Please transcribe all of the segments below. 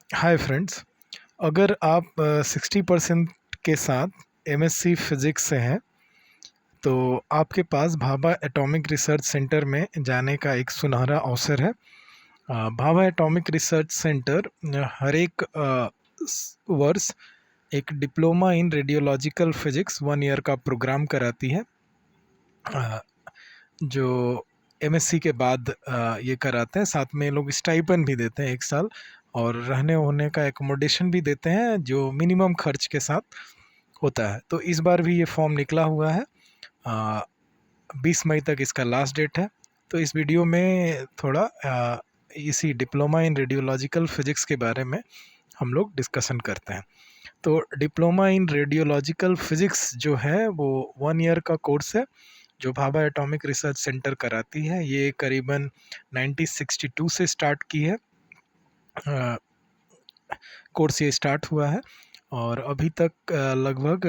Hi friends. अगर आप 60% के साथ एमएससी फिज़िक्स से हैं तो आपके पास भाभा एटॉमिक रिसर्च सेंटर में जाने का एक सुनहरा अवसर है। भाभा एटॉमिक रिसर्च सेंटर हर एक वर्ष एक diploma in radiological physics 1 year का प्रोग्राम कराती है, अ, जो एमएससी के बाद ये कराते हैं। साथ में लोग स्टाइपेंड भी देते हैं 1 साल, और रहने होने का एकोमोडेशन भी देते हैं जो मिनिमम खर्च के साथ होता है। तो इस बार भी ये फॉर्म निकला हुआ है। 20 मई तक इसका लास्ट डेट है। तो इस वीडियो में थोड़ा इसी डिप्लोमा इन रेडियोलॉजिकल फिजिक्स के बारे में हम लोग डिस्कशन करते हैं। तो डिप्लोमा इन रेडियोलॉजिकल फिजिक्स जो है वो 1 ईयर का कोर्स है जो भाभा एटॉमिक रिसर्च सेंटर कराती है। ये करीबन 1962 से स्टार्ट की है, कोर्स ये स्टार्ट हुआ है, और अभी तक लगभग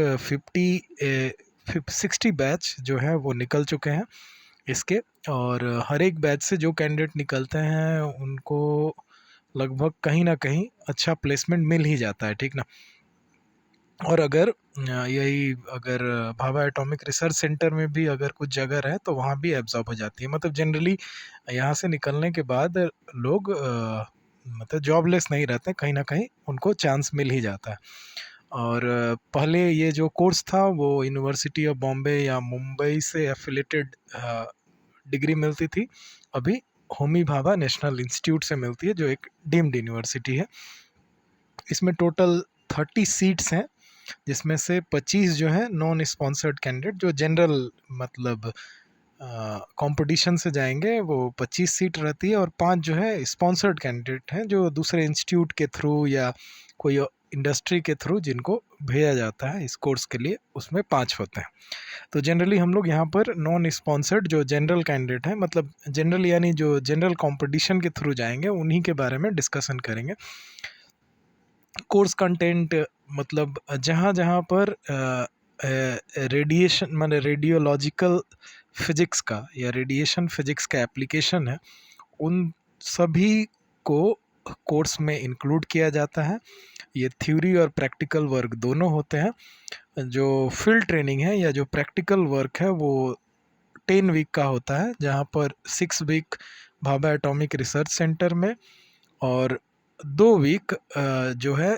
60 बैच जो है वो निकल चुके हैं इसके। और हर एक बैच से जो कैंडिडेट निकलते हैं उनको लगभग कहीं ना कहीं अच्छा प्लेसमेंट मिल ही जाता है, ठीक ना। और अगर अगर भाभा एटॉमिक रिसर्च सेंटर में भी अगर कुछ जगह रहे तो वहाँ भी एब्जॉर्ब हो जाती है। मतलब जनरली यहाँ से निकलने के बाद लोग मतलब जॉबलेस नहीं रहते, कहीं ना कहीं उनको चांस मिल ही जाता है। और पहले ये जो कोर्स था वो यूनिवर्सिटी ऑफ बॉम्बे या मुंबई से एफिलेटेड डिग्री मिलती थी। अभी होमी भाभा नेशनल इंस्टीट्यूट से मिलती है जो एक डीम्ड यूनिवर्सिटी है। इसमें टोटल 30 सीट्स हैं, जिसमें से 25 जो है नॉन स्पॉन्सर्ड कैंडिडेट जो जनरल मतलब कंपटीशन से जाएंगे, वो 25 सीट रहती है। और 5 जो है स्पॉन्सर्ड कैंडिडेट हैं जो दूसरे इंस्टीट्यूट के थ्रू या कोई इंडस्ट्री के थ्रू जिनको भेजा जाता है इस कोर्स के लिए, उसमें 5 होते हैं। तो जनरली हम लोग यहाँ पर नॉन स्पॉन्सर्ड जो जनरल कैंडिडेट हैं, मतलब जनरल यानी जो जनरल कंपटीशन के थ्रू जाएंगे, उन्हीं के बारे में डिस्कशन करेंगे। कोर्स कंटेंट मतलब जहाँ जहाँ पर रेडिएशन माने रेडियोलॉजिकल फिजिक्स का या रेडिएशन फिजिक्स का एप्लीकेशन है, उन सभी को कोर्स में इंक्लूड किया जाता है। ये थ्योरी और प्रैक्टिकल वर्क दोनों होते हैं। जो फील्ड ट्रेनिंग है या जो प्रैक्टिकल वर्क है वो 10 वीक का होता है, जहाँ पर 6 week Bhabha atomic research centre में और 2 वीक जो है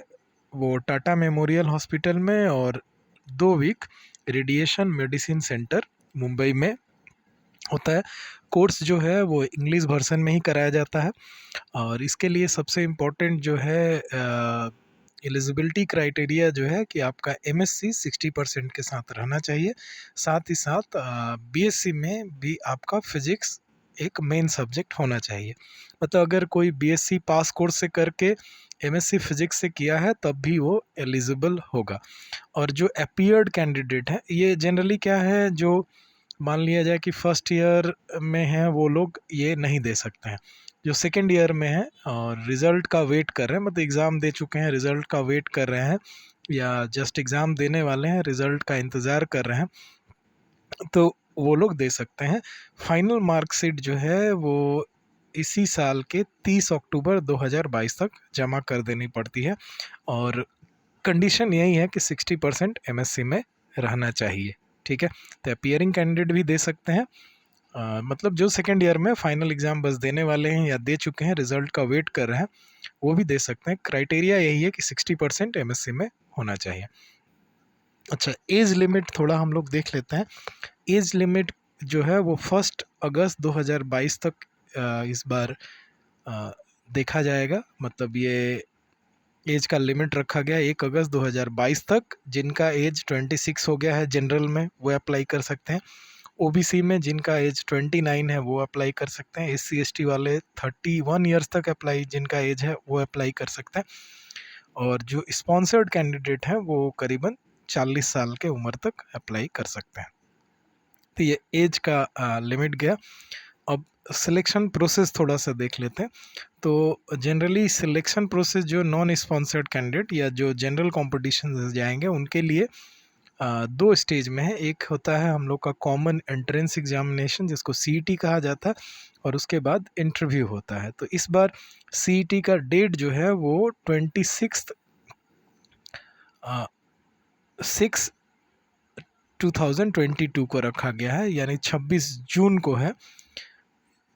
वो टाटा मेमोरियल हॉस्पिटल में, और 2 week radiation medicine centre Mumbai में होता है। कोर्स जो है वो इंग्लिश वर्जन में ही कराया जाता है। और इसके लिए सबसे इम्पोर्टेंट जो है एलिजिबिलिटी क्राइटेरिया जो है कि आपका एमएससी 60% के साथ रहना चाहिए। साथ ही साथ बीएससी में भी आपका फिजिक्स एक मेन सब्जेक्ट होना चाहिए। मतलब अगर कोई बीएससी पास कोर्स से करके एमएससी फिजिक्स से किया है तब भी वो एलिजिबल होगा। और जो अपीयर्ड कैंडिडेट हैं, ये जनरली क्या है, जो मान लिया जाए कि फर्स्ट ईयर में हैं वो लोग ये नहीं दे सकते हैं। जो सेकेंड ईयर में हैं और रिज़ल्ट का वेट कर रहे हैं, मतलब एग्ज़ाम दे चुके हैं, रिज़ल्ट का वेट कर रहे हैं, या जस्ट एग्ज़ाम देने वाले हैं, रिज़ल्ट का इंतज़ार कर रहे हैं, तो वो लोग दे सकते हैं। फाइनल मार्कशीट जो है वो इसी साल के 30 अक्टूबर 2022 तक जमा कर देनी पड़ती है। और कंडीशन यही है कि 60% एमएससी में रहना चाहिए, ठीक है। तो अपीयरिंग कैंडिडेट भी दे सकते हैं, मतलब जो सेकेंड ईयर में फाइनल एग्ज़ाम बस देने वाले हैं या दे चुके हैं, रिजल्ट का वेट कर रहे हैं, वो भी दे सकते हैं। क्राइटेरिया यही है कि 60% एमएससी में होना चाहिए। अच्छा, एज लिमिट थोड़ा हम लोग देख लेते हैं। एज लिमिट जो है वो 1 अगस्त 2022 तक इस बार देखा जाएगा। मतलब ये एज का लिमिट रखा गया 1 अगस्त 2022 तक। जिनका एज 26 हो गया है जनरल में वो अप्लाई कर सकते हैं। ओबीसी में जिनका एज 29 है वो अप्लाई कर सकते हैं। एससी एसटी वाले 31 ईयर्स तक अप्लाई, जिनका एज है वो अप्लाई कर सकते हैं। और जो स्पॉन्सर्ड कैंडिडेट हैं वो करीबन 40 साल के उम्र तक अप्लाई कर सकते हैं। तो ये एज का लिमिट गया। अब सिलेक्शन प्रोसेस थोड़ा सा देख लेते हैं। तो जनरली सिलेक्शन प्रोसेस जो नॉन स्पॉन्सर्ड कैंडिडेट या जो जनरल कॉम्पिटिशन जाएंगे उनके लिए दो स्टेज में है। एक होता है हम लोग का कॉमन एंट्रेंस एग्जामिनेशन जिसको सीईटी कहा जाता है, और उसके बाद इंटरव्यू होता है। तो इस बार सीईटी का डेट जो है वो 26 2022 को रखा गया है, यानी 26 जून को है।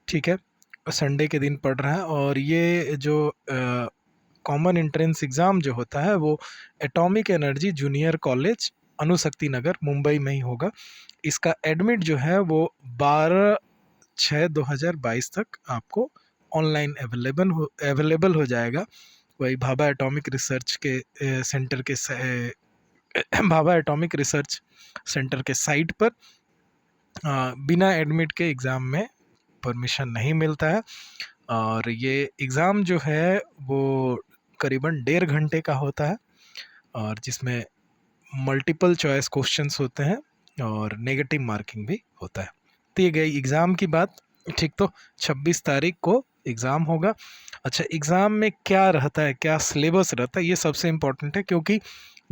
ठीक है, संडे के दिन पड़ रहा है। और ये जो कॉमन एंट्रेंस एग्ज़ाम जो होता है वो atomic energy junior college Anushakti Nagar Mumbai में ही होगा। इसका एडमिट जो है वो 12/6/2022 तक आपको ऑनलाइन अवेलेबल हो जाएगा। वही भाभा एटॉमिक रिसर्च के सेंटर के भाभा एटॉमिक रिसर्च सेंटर के साइट पर बिना एडमिट के एग्ज़ाम में परमिशन नहीं मिलता है। और ये एग्ज़ाम जो है वो करीबन 1.5 घंटे का होता है, और जिसमें मल्टीपल चॉइस क्वेश्चंस होते हैं और नेगेटिव मार्किंग भी होता है। तो ये गई एग्ज़ाम की बात। ठीक, तो 26 तारीख को एग्ज़ाम होगा। अच्छा, एग्ज़ाम में क्या रहता है, क्या सिलेबस रहता है, ये सबसे इम्पोर्टेंट है, क्योंकि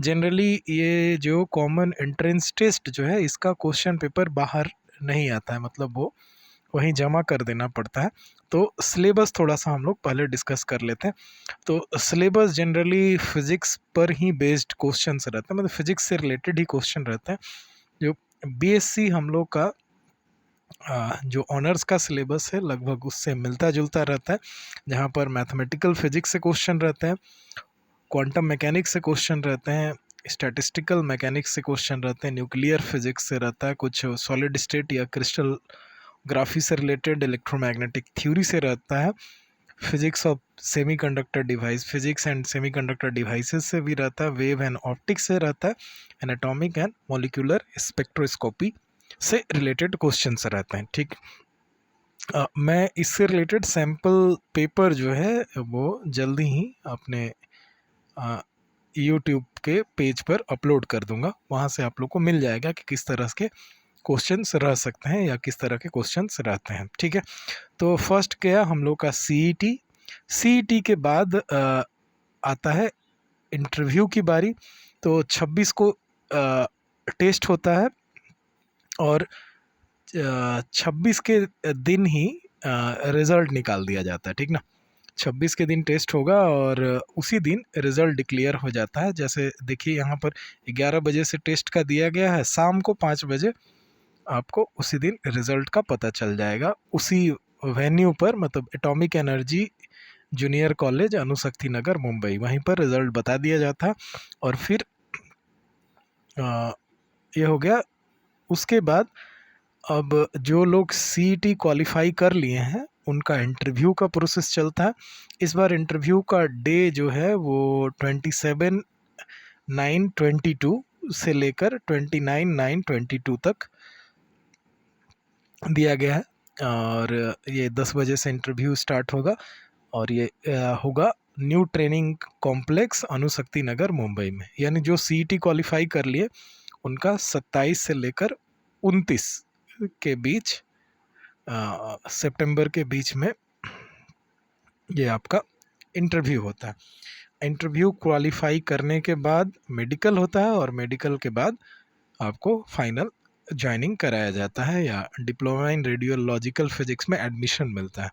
जनरली ये जो कॉमन एंट्रेंस टेस्ट जो है इसका क्वेश्चन पेपर बाहर नहीं आता है, मतलब वो वहीं जमा कर देना पड़ता है। तो सिलेबस थोड़ा सा हम लोग पहले डिस्कस कर लेते हैं। तो सिलेबस जनरली फिज़िक्स पर ही बेस्ड क्वेश्चंस रहते हैं, मतलब फिज़िक्स से रिलेटेड ही क्वेश्चन रहते हैं। जो बीएससी हम लोग का जो ऑनर्स का सिलेबस है लगभग उससे मिलता जुलता रहता है, जहाँ पर मैथमेटिकल फिजिक्स से क्वेश्चन रहते हैं, क्वांटम मैकेनिक्स से क्वेश्चन रहते हैं, स्टैटिस्टिकल मैकेनिक्स से क्वेश्चन रहते हैं, न्यूक्लियर फिजिक्स से रहता है, कुछ सॉलिड स्टेट या क्रिस्टल ग्राफी से रिलेटेड इलेक्ट्रोमैग्नेटिक थ्योरी से रहता है, physics of semiconductor device, physics and semiconductor devices से भी रहता है, वेव एंड ऑप्टिक्स से रहता है, एनाटॉमिक एंड मॉलिक्यूलर स्पेक्ट्रोस्कोपी से रिलेटेड क्वेश्चंस रहते हैं। ठीक, मैं इससे रिलेटेड सैम्पल पेपर जो है वो जल्दी ही अपने यूट्यूब के पेज पर अपलोड कर दूंगा, वहाँ से आप लोग को मिल जाएगा कि किस तरह के क्वेश्चंस रह सकते हैं या किस तरह के क्वेश्चंस रहते हैं। ठीक है, तो फर्स्ट गया हम लोग का सीईटी। सीईटी के बाद आता है इंटरव्यू की बारी। तो 26 को टेस्ट होता है, और 26 के दिन ही रिज़ल्ट निकाल दिया जाता है। ठीक ना, 26 के दिन टेस्ट होगा और उसी दिन रिज़ल्ट डिक्लेयर हो जाता है। जैसे देखिए यहाँ पर 11 बजे से टेस्ट का दिया गया है, शाम को 5 बजे आपको उसी दिन रिज़ल्ट का पता चल जाएगा, उसी वेन्यू पर, मतलब atomic energy junior college Anushakti Nagar Mumbai, वहीं पर रिज़ल्ट बता दिया जाता है। और फिर ये हो गया। उसके बाद अब जो लोग सीईटी क्वालिफाई कर लिए हैं उनका इंटरव्यू का प्रोसेस चलता है। इस बार इंटरव्यू का डे जो है वो 27/9/22 से लेकर 29/9/22 तक दिया गया है, और ये 10 बजे से इंटरव्यू स्टार्ट होगा, और ये होगा new training complex Anushakti Nagar Mumbai में। यानी जो सीईटी क्वालिफाई कर लिए उनका 27 से लेकर 29 के बीच सितंबर के बीच में ये आपका इंटरव्यू होता है। इंटरव्यू क्वालिफाई करने के बाद मेडिकल होता है, और मेडिकल के बाद आपको फाइनल ज्वाइनिंग कराया जाता है, या डिप्लोमा इन रेडियोलॉजिकल फिजिक्स में एडमिशन मिलता है।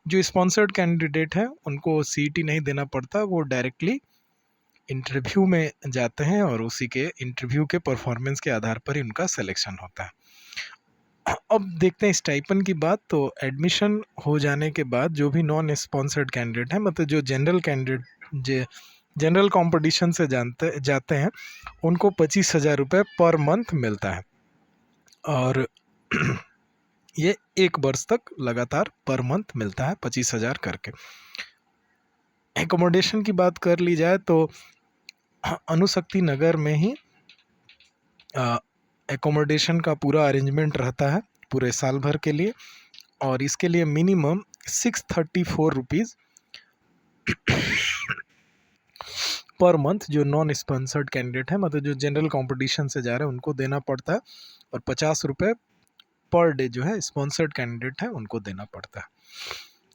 जो स्पॉन्सर्ड कैंडिडेट है उनको सीईटी नहीं देना पड़ता, वो डायरेक्टली इंटरव्यू में जाते हैं, और उसी के इंटरव्यू के परफॉर्मेंस के आधार पर ही उनका सिलेक्शन होता है। अब देखते हैं स्टाइपेंड की बात। तो एडमिशन हो जाने के बाद जो भी नॉन स्पॉन्सर्ड कैंडिडेट हैं, मतलब जो जनरल कैंडिडेट जनरल कंपटीशन से जाते हैं, उनको 25,000 रुपये पर मंथ मिलता है, और ये 1 वर्ष तक लगातार पर मंथ मिलता है 25,000 करके। एकोमोडेशन की बात कर ली जाए तो अणुशक्ति नगर में ही एकोमोडेशन का पूरा अरेंजमेंट रहता है पूरे साल भर के लिए, और इसके लिए मिनिमम 634 रुपीज़ पर मंथ जो नॉन स्पॉन्सर्ड कैंडिडेट है, मतलब जो जनरल कंपटीशन से जा रहे हैं, उनको देना पड़ता है, और 50 रुपये पर डे जो है स्पॉन्सर्ड कैंडिडेट है उनको देना पड़ता है।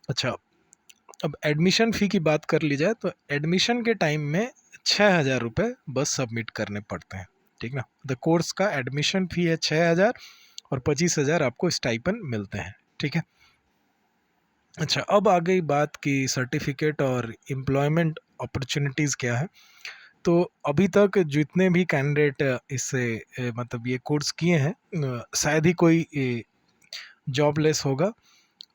अच्छा, अब एडमिशन फ़ी की बात कर ली जाए तो एडमिशन के टाइम में 6,000 रुपये बस सबमिट करने पड़ते हैं। ठीक ना। द कोर्स का एडमिशन फ़ी है 6,000 और 25,000 आपको स्टाइपेंड मिलते हैं, ठीक है। अच्छा, अब आ गई बात कि सर्टिफिकेट और एम्प्लॉयमेंट अपॉर्चुनिटीज़ क्या है। तो अभी तक जितने भी कैंडिडेट इससे मतलब ये कोर्स किए हैं, शायद ही कोई जॉबलेस होगा।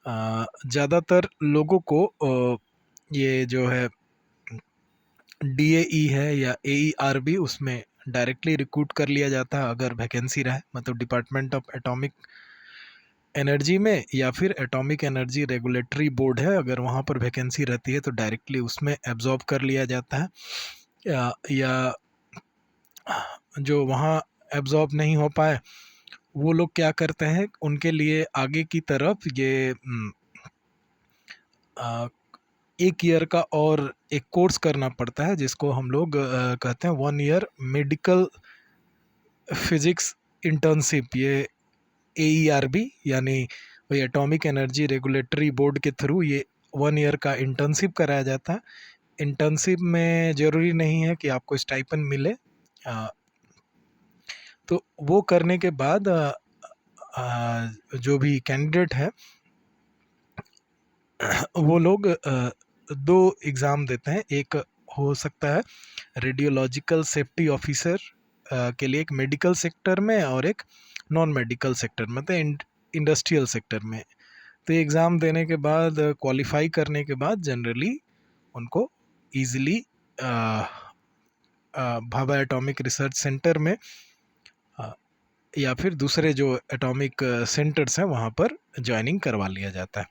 ज़्यादातर लोगों को ये जो है DAE है या AERB, उसमें डायरेक्टली रिक्रूट कर लिया जाता है अगर वैकेंसी रहे, मतलब डिपार्टमेंट ऑफ एटॉमिक एनर्जी में या फिर एटॉमिक एनर्जी रेगुलेटरी बोर्ड है, अगर वहाँ पर वैकेंसी रहती है तो डायरेक्टली उसमें एब्जॉर्ब कर लिया जाता है। या जो वहाँ एब्जॉर्ब नहीं हो पाए वो लोग क्या करते हैं, उनके लिए आगे की तरफ ये 1 ईयर का और एक कोर्स करना पड़ता है जिसको हम लोग कहते हैं 1 ईयर मेडिकल फिजिक्स इंटर्नशिप। ये AERB यानी वही एटॉमिक एनर्जी रेगुलेटरी बोर्ड के थ्रू ये 1 ईयर का इंटर्नशिप कराया जाता है। इंटर्नशिप में ज़रूरी नहीं है कि आपको स्टाइपेंड मिले, तो वो करने के बाद जो भी कैंडिडेट है वो लोग 2 एग्ज़ाम देते हैं। एक हो सकता है रेडियोलॉजिकल सेफ्टी ऑफिसर के लिए, एक मेडिकल सेक्टर में और एक नॉन मेडिकल सेक्टर में, तो इंडस्ट्रियल सेक्टर में। तो ये एग्ज़ाम देने के बाद, क्वालिफाई करने के बाद जनरली उनको easily Bhabha atomic research centre में या फिर दूसरे जो एटॉमिक सेंटर्स हैं वहाँ पर ज्वाइनिंग करवा लिया जाता है।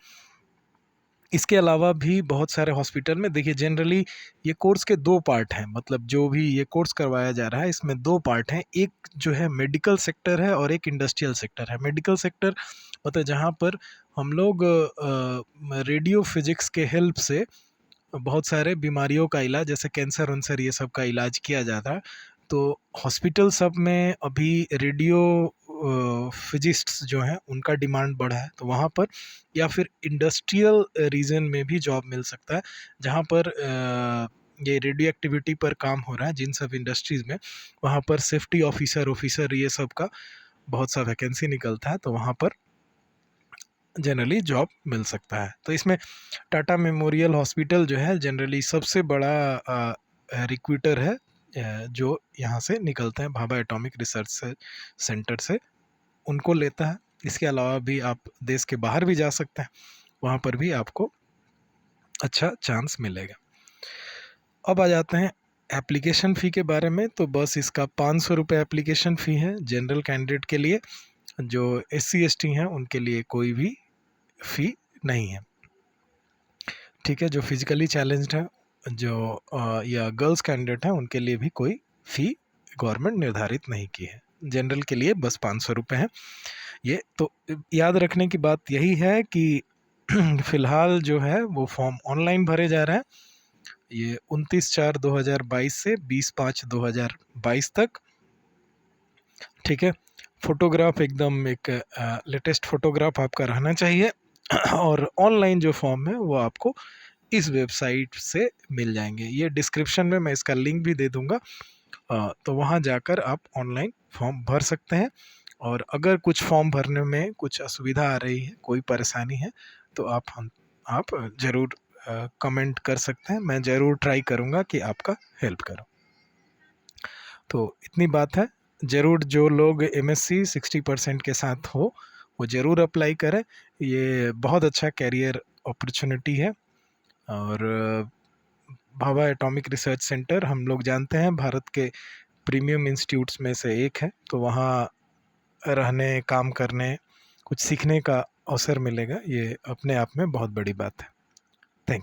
इसके अलावा भी बहुत सारे हॉस्पिटल में, देखिए जनरली ये कोर्स के 2 पार्ट हैं, मतलब जो भी ये कोर्स करवाया जा रहा है इसमें 2 पार्ट हैं। एक जो है मेडिकल सेक्टर है और एक इंडस्ट्रियल सेक्टर है। मेडिकल सेक्टर मतलब जहाँ पर हम लोग रेडियो फिजिक्स के हेल्प से बहुत सारे बीमारियों का इलाज, जैसे कैंसर वंसर ये सब का इलाज किया जाता है। तो हॉस्पिटल सब में अभी रेडियो फिजिस्ट्स जो हैं उनका डिमांड बढ़ा है, तो वहाँ पर या फिर इंडस्ट्रियल रीजन में भी जॉब मिल सकता है जहाँ पर ये रेडियो एक्टिविटी पर काम हो रहा है जिन सब इंडस्ट्रीज़ में, वहाँ पर सेफ्टी ऑफिसर ये सब का बहुत सा वैकेंसी निकलता है, तो वहाँ पर जनरली जॉब मिल सकता है। तो इसमें टाटा मेमोरियल हॉस्पिटल जो है जनरली सबसे बड़ा रिक्रूटर है जो यहाँ से निकलते हैं भाभा एटॉमिक रिसर्च सेंटर से, उनको लेता है। इसके अलावा भी आप देश के बाहर भी जा सकते हैं, वहाँ पर भी आपको अच्छा चांस मिलेगा। अब आ जाते हैं एप्लीकेशन फ़ी के बारे में। तो बस इसका 500 रुपये एप्लीकेशन फ़ी है जनरल कैंडिडेट के लिए। जो SC ST हैं उनके लिए कोई भी फ़ी नहीं है, ठीक है। जो फिजिकली चैलेंज्ड है जो या गर्ल्स कैंडिडेट हैं उनके लिए भी कोई फ़ी गवर्नमेंट निर्धारित नहीं की है। जनरल के लिए बस 500 रुपये है। ये तो याद रखने की बात यही है कि फ़िलहाल जो है वो फॉर्म ऑनलाइन भरे जा रहे हैं। ये 29/4/2022 से 20/5/2022 तक, ठीक है। फ़ोटोग्राफ एकदम एक लेटेस्ट फ़ोटोग्राफ आपका रहना चाहिए और ऑनलाइन जो फॉर्म है वो आपको इस वेबसाइट से मिल जाएंगे। ये डिस्क्रिप्शन में मैं इसका लिंक भी दे दूंगा, तो वहाँ जाकर आप ऑनलाइन फॉर्म भर सकते हैं। और अगर कुछ फॉर्म भरने में कुछ असुविधा आ रही है, कोई परेशानी है, तो आप ज़रूर कमेंट कर सकते हैं। मैं ज़रूर ट्राई करूँगा कि आपका हेल्प करूँ। तो इतनी बात है। ज़रूर जो लोग MSc 60% के साथ हो वो ज़रूर अप्लाई करें। ये बहुत अच्छा कैरियर अपॉर्चुनिटी है। और भाभा एटॉमिक रिसर्च सेंटर हम लोग जानते हैं भारत के प्रीमियम इंस्टीट्यूट्स में से एक है, तो वहाँ रहने, काम करने, कुछ सीखने का अवसर मिलेगा। ये अपने आप में बहुत बड़ी बात है।